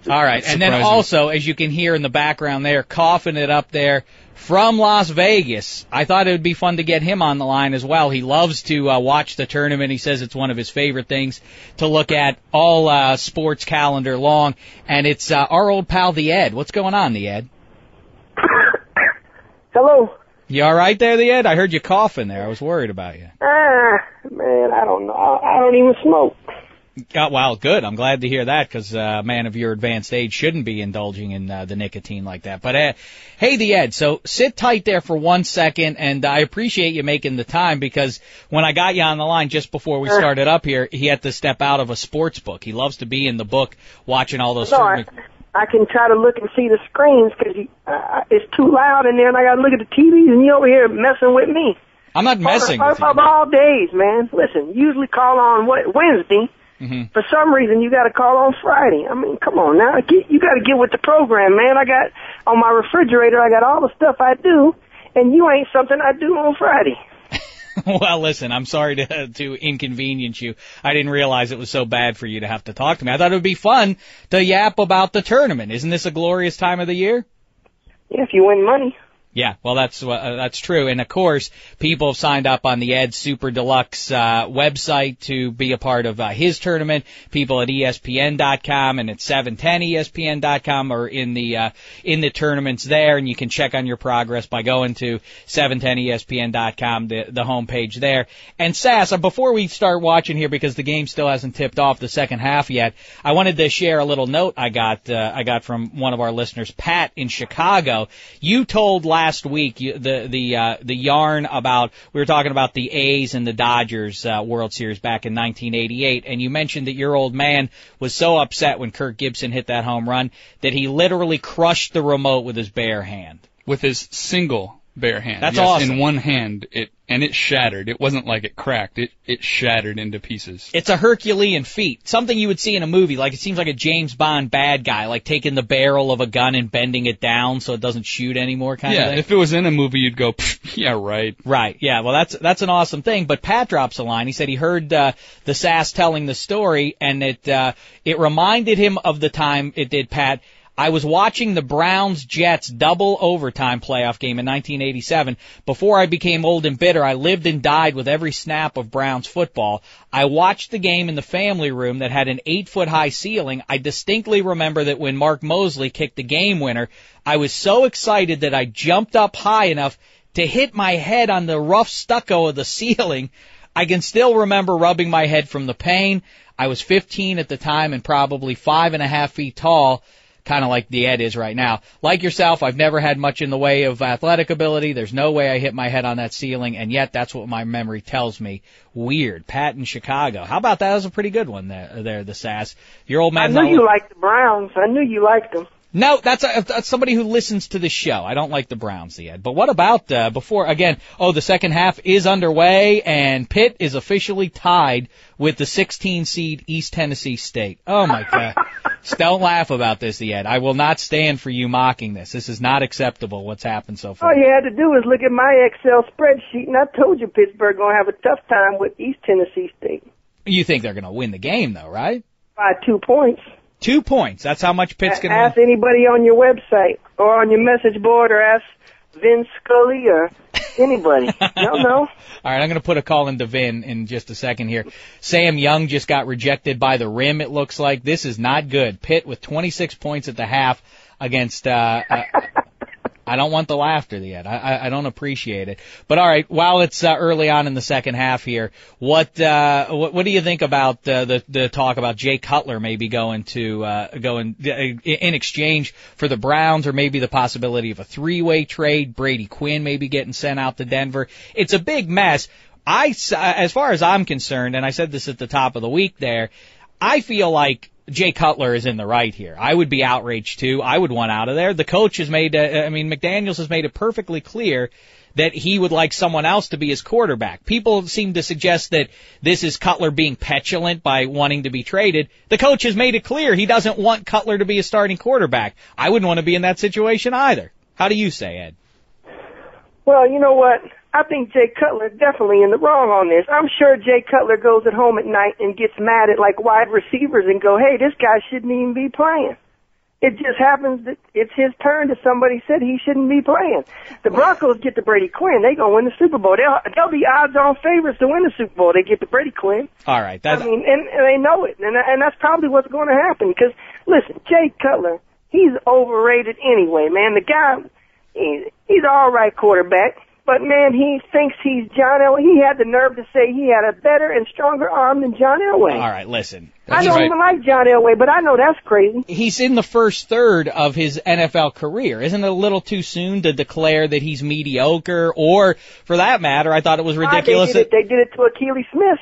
All right, and then also, as you can hear in the background there, coughing it up there from Las Vegas, I thought it would be fun to get him on the line as well. He loves to watch the tournament. He says it's one of his favorite things to look at all sports calendar long, and it's our old pal, the Ed. What's going on, the Ed? Hello. You all right there, the Ed? I heard you coughing there. I was worried about you. Man, I don't know. I don't even smoke. Well, good. I'm glad to hear that because a man of your advanced age shouldn't be indulging in the nicotine like that. But, hey, the Ed, so sit tight there for 1 second, and I appreciate you making the time because when I got you on the line just before we started up here, he had to step out of a sports book. He loves to be in the book watching all those tournaments. I can try to look and see the screens because it's too loud in there, and I got to look at the TVs, and you over here messing with me. I'm not messing with you. Of all days, man. Listen, usually call on Wednesday. Mm-hmm. For some reason, you got to call on Friday. I mean, come on now. You got to get with the program, man. I got on my refrigerator, I got all the stuff I do, and you ain't something I do on Friday. Well, listen, I'm sorry to inconvenience you. I didn't realize it was so bad for you to have to talk to me. I thought it would be fun to yap about the tournament. Isn't this a glorious time of the year? Yeah, if you win money. Yeah, well, that's true. And, of course, people have signed up on the Ed Super Deluxe website to be a part of his tournament. People at ESPN.com and at 710ESPN.com are in the tournaments there, and you can check on your progress by going to 710ESPN.com, the homepage there. And, Sass, before we start watching here, because the game still hasn't tipped off the second half yet, I wanted to share a little note I got from one of our listeners, Pat in Chicago. You told last week the yarn about, we were talking about the A's and the Dodgers World Series back in 1988, and you mentioned that your old man was so upset when Kirk Gibson hit that home run that he literally crushed the remote with his bare hand. With his single bare hand. That's awesome. In one hand, it shattered. It wasn't like it cracked. It shattered into pieces. It's a Herculean feat. Something you would see in a movie. Like, it seems like a James Bond bad guy, like taking the barrel of a gun and bending it down so it doesn't shoot anymore kind of thing. Yeah, if it was in a movie, you'd go, yeah, right. Right, yeah, well, that's an awesome thing. But Pat drops a line. He said he heard the Sass telling the story, and it reminded him of the time it did, Pat. I was watching the Browns-Jets double overtime playoff game in 1987. Before I became old and bitter, I lived and died with every snap of Browns football. I watched the game in the family room that had an 8-foot-high ceiling. I distinctly remember that when Mark Mosley kicked the game winner, I was so excited that I jumped up high enough to hit my head on the rough stucco of the ceiling. I can still remember rubbing my head from the pain. I was 15 at the time and probably 5.5 feet tall. Kind of like the Ed is right now. Like yourself, I've never had much in the way of athletic ability. There's no way I hit my head on that ceiling, and yet that's what my memory tells me. Weird. Pat in Chicago. How about that? That was a pretty good one there, the Sass. Your old man. I knew you liked the Browns. I knew you liked them. No, that's somebody who listens to the show. I don't like the Browns yet. But what about before, again, the second half is underway, and Pitt is officially tied with the 16 seed East Tennessee State. Oh, my God. Don't laugh about this, Ed. I will not stand for you mocking this. This is not acceptable, what's happened so far. All you had to do is look at my Excel spreadsheet, and I told you Pittsburgh going to have a tough time with East Tennessee State. You think they're going to win the game, though, right? By 2 points. 2 points. That's how much Pitt's going to win. Ask anybody on your website or on your message board, or ask Vin Scully or anybody. No. All right, I'm going to put a call into Vin in just a second here. Sam Young just got rejected by the rim, it looks like. This is not good. Pitt with 26 points at the half against I don't want the laughter yet. I don't appreciate it. But all right, while it's early on in the second half here, what do you think about the talk about Jay Cutler maybe going in exchange for the Browns, or maybe the possibility of a 3-way trade? Brady Quinn maybe getting sent out to Denver. It's a big mess. As far as I'm concerned, and I said this at the top of the week there, I feel like Jay Cutler is in the right here. I would be outraged too. I would want out of there. The coach has made, McDaniels has made it perfectly clear that he would like someone else to be his quarterback. People seem to suggest that this is Cutler being petulant by wanting to be traded. The coach has made it clear he doesn't want Cutler to be a starting quarterback. I wouldn't want to be in that situation either. How do you say, Ed? Well, you know what? I think Jay Cutler is definitely in the wrong on this. I'm sure Jay Cutler goes at home at night and gets mad at like wide receivers and go, hey, this guy shouldn't even be playing. It just happens that it's his turn that somebody said he shouldn't be playing. The Broncos get to Brady Quinn. They're going to win the Super Bowl. They'll be odds-on favorites to win the Super Bowl. They get to Brady Quinn. All right. I mean, and they know it. And that's probably what's going to happen. Because, listen, Jay Cutler, he's overrated anyway, man. The guy, he's an all-right quarterback. But, man, he thinks he's John Elway. He had the nerve to say he had a better and stronger arm than John Elway. All right, listen. I don't even like John Elway, but I know that's crazy. He's in the first third of his NFL career. Isn't it a little too soon to declare that he's mediocre? Or, for that matter, I thought it was ridiculous. They did it to Achilles Smith.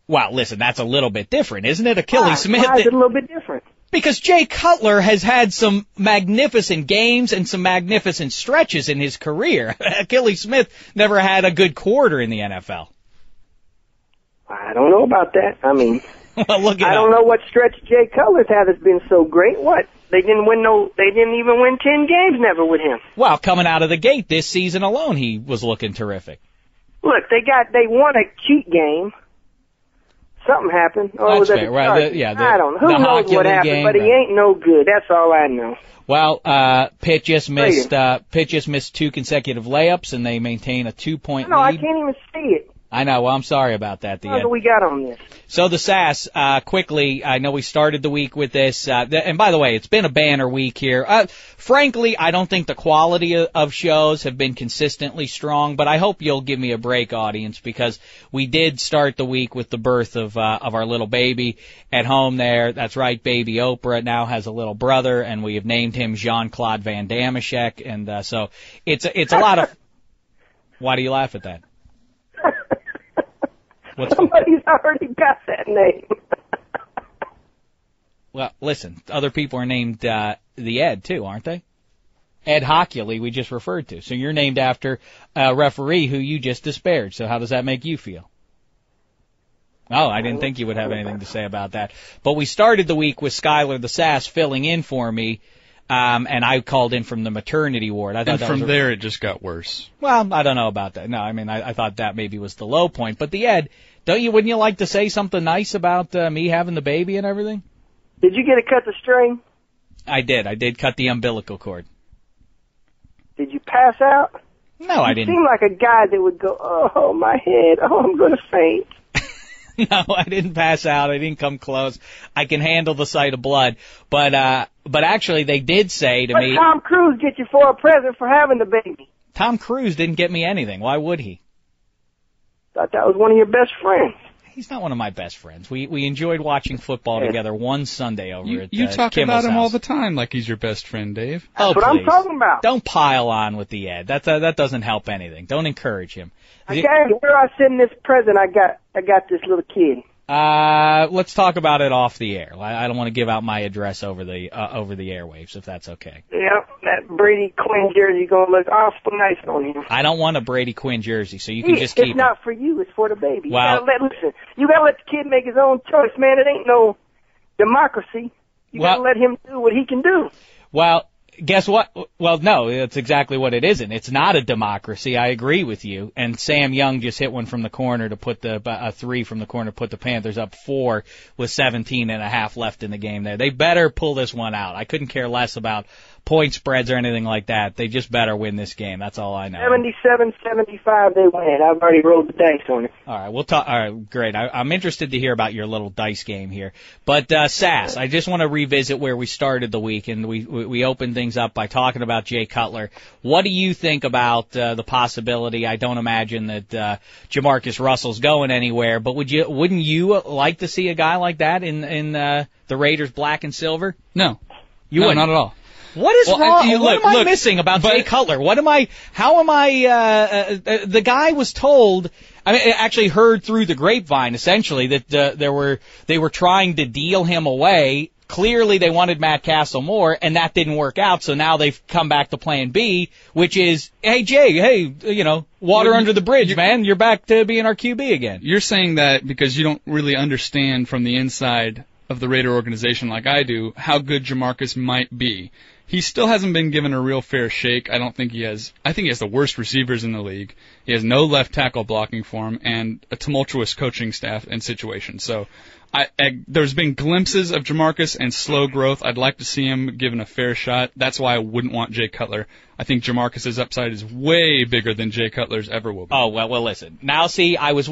Well, listen, that's a little bit different, isn't it? Achilles Smith. Why is it a little bit different? Because Jay Cutler has had some magnificent games and some magnificent stretches in his career. Achilles Smith never had a good quarter in the NFL. I don't know about that. I mean, well, look I don't know what stretch Jay Cutler's had that's been so great. What? They didn't even win 10 games never with him. Well, coming out of the gate this season alone, he was looking terrific. Look, they won a cheat game. Something happened. That's was fair. Right, I don't know. Who knows what happened, game, but he ain't no good. That's all I know. Well, Pitt just missed 2 consecutive layups, and they maintain a 2-point lead. No, I can't even see it. I know. Well, I'm sorry about that. What do we got on this? So the SAS, quickly, I know we started the week with this, and by the way, it's been a banner week here. Frankly, I don't think the quality of shows have been consistently strong, but I hope you'll give me a break, audience, because we did start the week with the birth of our little baby at home there. That's right, baby Oprah now has a little brother, and we have named him Jean-Claude Van Dameshek, and so it's a lot of. Why do you laugh at that? Somebody's already got that name. Well, listen, other people are named the Ed, too, aren't they? Ed Hockley, we just referred to. So you're named after a referee who you just disparaged. So how does that make you feel? Oh, I didn't think you would have anything to say about that. But we started the week with Skylar the Sass filling in for me, and I called in from the maternity ward. I thought and from there, it just got worse. Well, I don't know about that. No, I mean, I thought that maybe was the low point. But the Ed, wouldn't you like to say something nice about me having the baby and everything? Did you get to cut the string? I did. I did cut the umbilical cord. Did you pass out? No, I didn't. You seem like a guy that would go, oh, my head, oh, I'm going to faint. No, I didn't pass out. I didn't come close. I can handle the sight of blood. But actually, they did say to me. What Tom Cruise get you for a present for having the baby? Tom Cruise didn't get me anything. Why would he? Thought that was one of your best friends. He's not one of my best friends. We enjoyed watching football together one Sunday over at You talk Kimmel's about him house. all the time like he's your best friend, Dave. Oh, That's what please. I'm talking about. Don't pile on with the Ed. That doesn't help anything. Don't encourage him. Okay, where I send this present, I got this little kid. Let's talk about it off the air. I don't want to give out my address over the airwaves, if that's okay. Yeah, that Brady Quinn jersey gonna look awful nice on him. I don't want a Brady Quinn jersey, so you can just keep it. It's not for you, it's for the baby. Well, you gotta let the kid make his own choice, man. It ain't no democracy. You gotta let him do what he can do. Well, guess what? Well, no, that's exactly what it isn't. It's not a democracy. I agree with you. And Sam Young just hit one from the corner to put a 3 from the corner to put the Panthers up 4 with 17 and a half left in the game there. They better pull this one out. I couldn't care less about point spreads or anything like that. They just better win this game. That's all I know. 77-75 they win. I've already rolled the dice on it. All right, we'll talk. All right, great. I'm interested to hear about your little dice game here. But Sass, I just want to revisit where we started the week, and we opened things up by talking about Jay Cutler. What do you think about the possibility? I don't imagine that Jamarcus Russell's going anywhere, but wouldn't you like to see a guy like that in the Raiders black and silver? No, you wouldn't. Not at all. What is wrong? What am I missing about Jay Cutler? How am I, the guy was told, I mean, actually heard through the grapevine, essentially, that they were trying to deal him away. Clearly they wanted Matt Castle more, and that didn't work out, so now they've come back to plan B, which is, hey Jay, water under the bridge, man. You're back to being our QB again. You're saying that because you don't really understand from the inside of the Raider organization like I do how good Jamarcus might be. He still hasn't been given a real fair shake. I think he has the worst receivers in the league. He has no left tackle blocking for him and a tumultuous coaching staff and situation. So there's been glimpses of Jamarcus and slow growth. I'd like to see him given a fair shot. That's why I wouldn't want Jay Cutler. I think Jamarcus's upside is way bigger than Jay Cutler's ever will be. Oh, well, listen. Now, see, I was